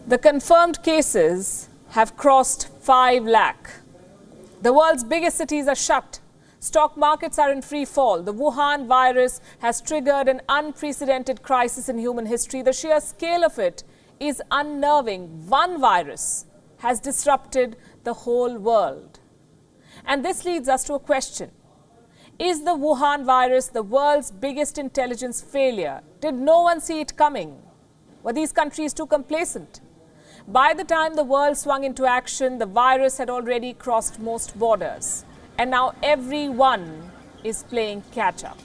The confirmed cases have crossed 5 lakh. The world's biggest cities are shut. Stock markets are in free fall. The Wuhan virus has triggered an unprecedented crisis in human history. The sheer scale of it is unnerving. One virus has disrupted the whole world. And this leads us to a question. Is the Wuhan virus the world's biggest intelligence failure? Did no one see it coming? Were these countries too complacent? By the time the world swung into action, the virus had already crossed most borders. And now everyone is playing catch-up.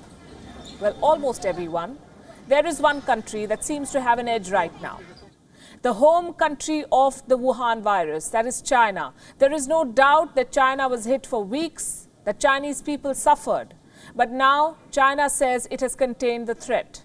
Well, almost everyone. There is one country that seems to have an edge right now. The home country of the Wuhan virus, that is China. There is no doubt that China was hit for weeks, that Chinese people suffered. But now China says it has contained the threat.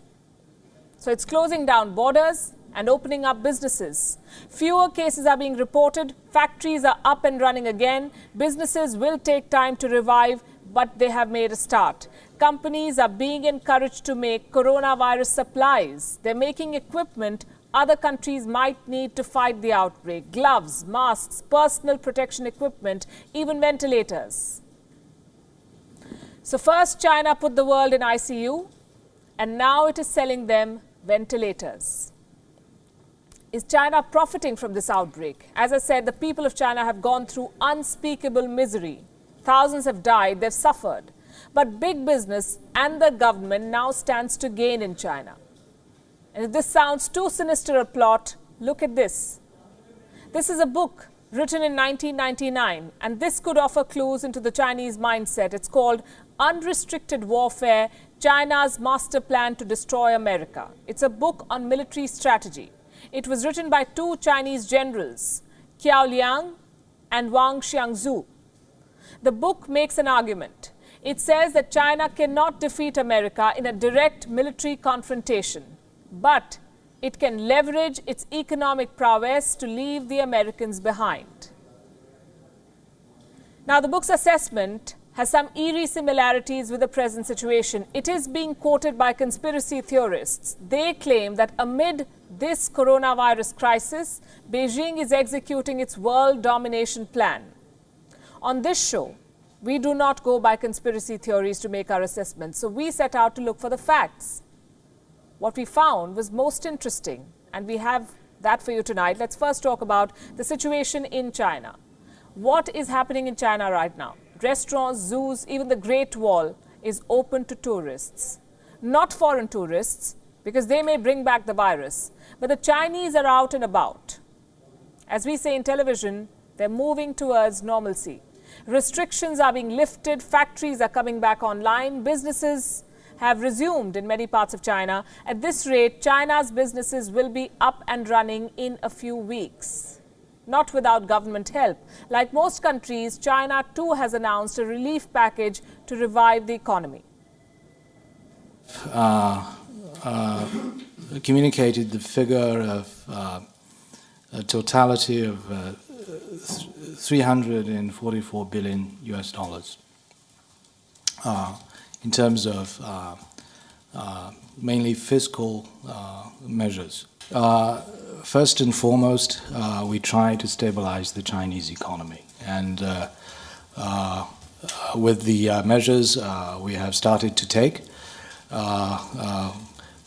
So it's closing down borders and opening up businesses. Fewer cases are being reported. Factories are up and running again. Businesses will take time to revive, but they have made a start. Companies are being encouraged to make coronavirus supplies. They're making equipment other countries might need to fight the outbreak. Gloves, masks, personal protection equipment, even ventilators. So first China put the world in ICU, and now it is selling them ventilators. Is China profiting from this outbreak? As I said, the people of China have gone through unspeakable misery. Thousands have died, they've suffered. But big business and the government now stands to gain in China. And if this sounds too sinister a plot, look at this. This is a book written in 1999, and this could offer clues into the Chinese mindset. It's called Unrestricted Warfare, China's Master Plan to Destroy America. It's a book on military strategy. It was written by two Chinese generals, Qiao Liang and Wang Xiangzu. The book makes an argument. It says that China cannot defeat America in a direct military confrontation, but it can leverage its economic prowess to leave the Americans behind. Now, the book's assessment has some eerie similarities with the present situation. It is being quoted by conspiracy theorists. They claim that amid this coronavirus crisis, Beijing is executing its world domination plan. On this show, we do not go by conspiracy theories to make our assessments, so we set out to look for the facts. What we found was most interesting, and we have that for you tonight. Let's first talk about the situation in China. What is happening in China right now? Restaurants, zoos, even the Great Wall is open to tourists. Not foreign tourists, because they may bring back the virus, but the Chinese are out and about. As we say in television, they're moving towards normalcy. Restrictions are being lifted, factories are coming back online, businesses have resumed in many parts of China. At this rate, China's businesses will be up and running in a few weeks. Not without government help. Like most countries, China too has announced a relief package to revive the economy. Communicated the figure of a totality of 344 billion US dollars in terms of mainly fiscal measures. First and foremost, we try to stabilize the Chinese economy, and with the measures we have started to take,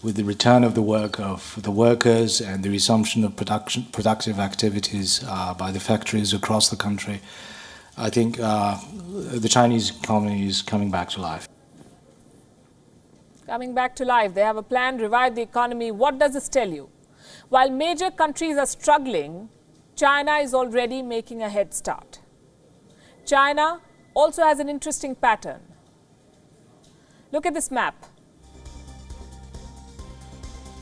with the return of the work of the workers and the resumption of productive activities by the factories across the country, I think the Chinese economy is coming back to life. Coming back to life. They have a plan, revive the economy. What does this tell you? While major countries are struggling, China is already making a head start. China also has an interesting pattern. Look at this map.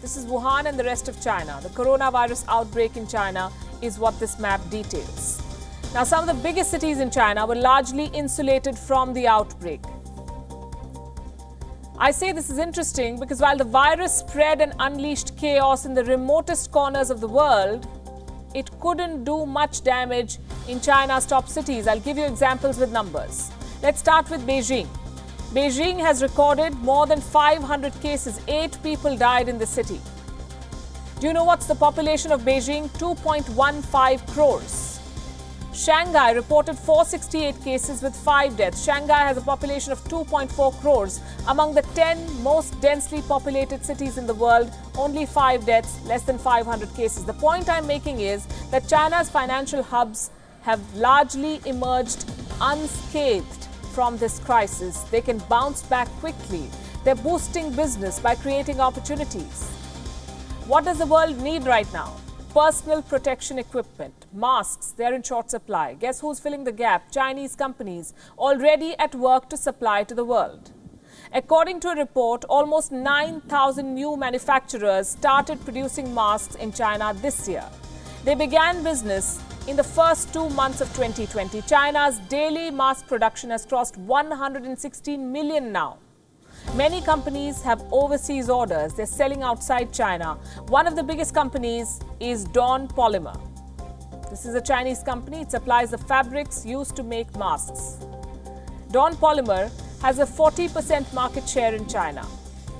This is Wuhan and the rest of China. The coronavirus outbreak in China is what this map details. Now, some of the biggest cities in China were largely insulated from the outbreak. I say this is interesting because while the virus spread and unleashed chaos in the remotest corners of the world, it couldn't do much damage in China's top cities. I'll give you examples with numbers. Let's start with Beijing. Beijing has recorded more than 500 cases. 8 people died in the city. Do you know what's the population of Beijing? 2.15 crores. Shanghai reported 468 cases with 5 deaths. Shanghai has a population of 2.4 crores. Among the 10 most densely populated cities in the world, only 5 deaths, less than 500 cases. The point I'm making is that China's financial hubs have largely emerged unscathed from this crisis. They can bounce back quickly. They're boosting business by creating opportunities. What does the world need right now? Personal protection equipment, masks, they're in short supply. Guess who's filling the gap? Chinese companies, already at work to supply to the world. According to a report, almost 9,000 new manufacturers started producing masks in China this year. They began business in the first 2 months of 2020. China's daily mask production has crossed 116 million now. Many companies have overseas orders. They're selling outside China. One of the biggest companies is Dawn Polymer. This is a Chinese company. It supplies the fabrics used to make masks. Dawn Polymer has a 40% market share in China.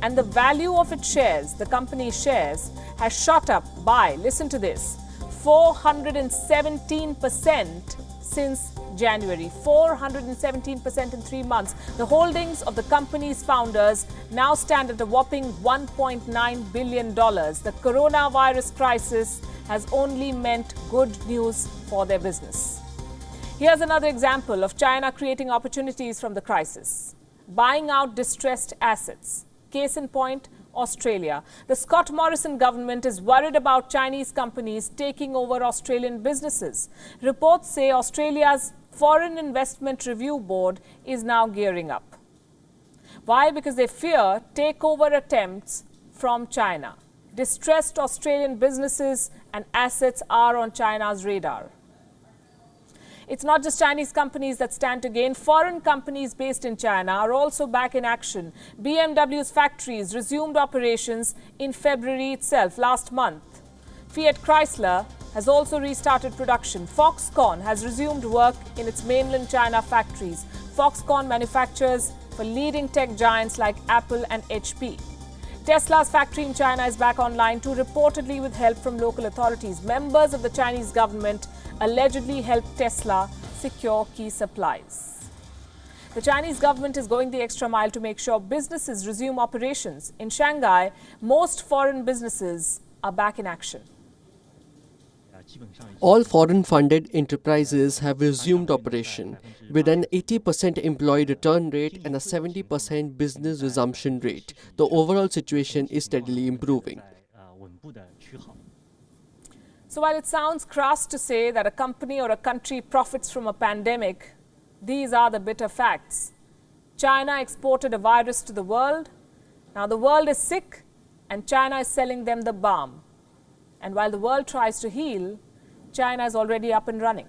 And the value of its shares, the company's shares, has shot up by, listen to this, 417% since January. 417% in 3 months. The holdings of the company's founders now stand at a whopping $1.9 billion. The coronavirus crisis has only meant good news for their business. Here's another example of China creating opportunities from the crisis. Buying out distressed assets. Case in point, Australia. The Scott Morrison government is worried about Chinese companies taking over Australian businesses. Reports say Australia's Foreign Investment Review Board is now gearing up. Why? Because they fear takeover attempts from China. Distressed Australian businesses and assets are on China's radar. It's not just Chinese companies that stand to gain. Foreign companies based in China are also back in action. BMW's factories resumed operations in February itself, last month. Fiat Chrysler has also restarted production. Foxconn has resumed work in its mainland China factories. Foxconn manufactures for leading tech giants like Apple and HP. Tesla's factory in China is back online too, reportedly with help from local authorities. Members of the Chinese government allegedly helped Tesla secure key supplies. The Chinese government is going the extra mile to make sure businesses resume operations. In Shanghai, most foreign businesses are back in action. All foreign-funded enterprises have resumed operation, with an 80% employee return rate and a 70% business resumption rate. The overall situation is steadily improving. So while it sounds crass to say that a company or a country profits from a pandemic, these are the bitter facts. China exported a virus to the world. Now the world is sick and China is selling them the balm. And while the world tries to heal, China is already up and running.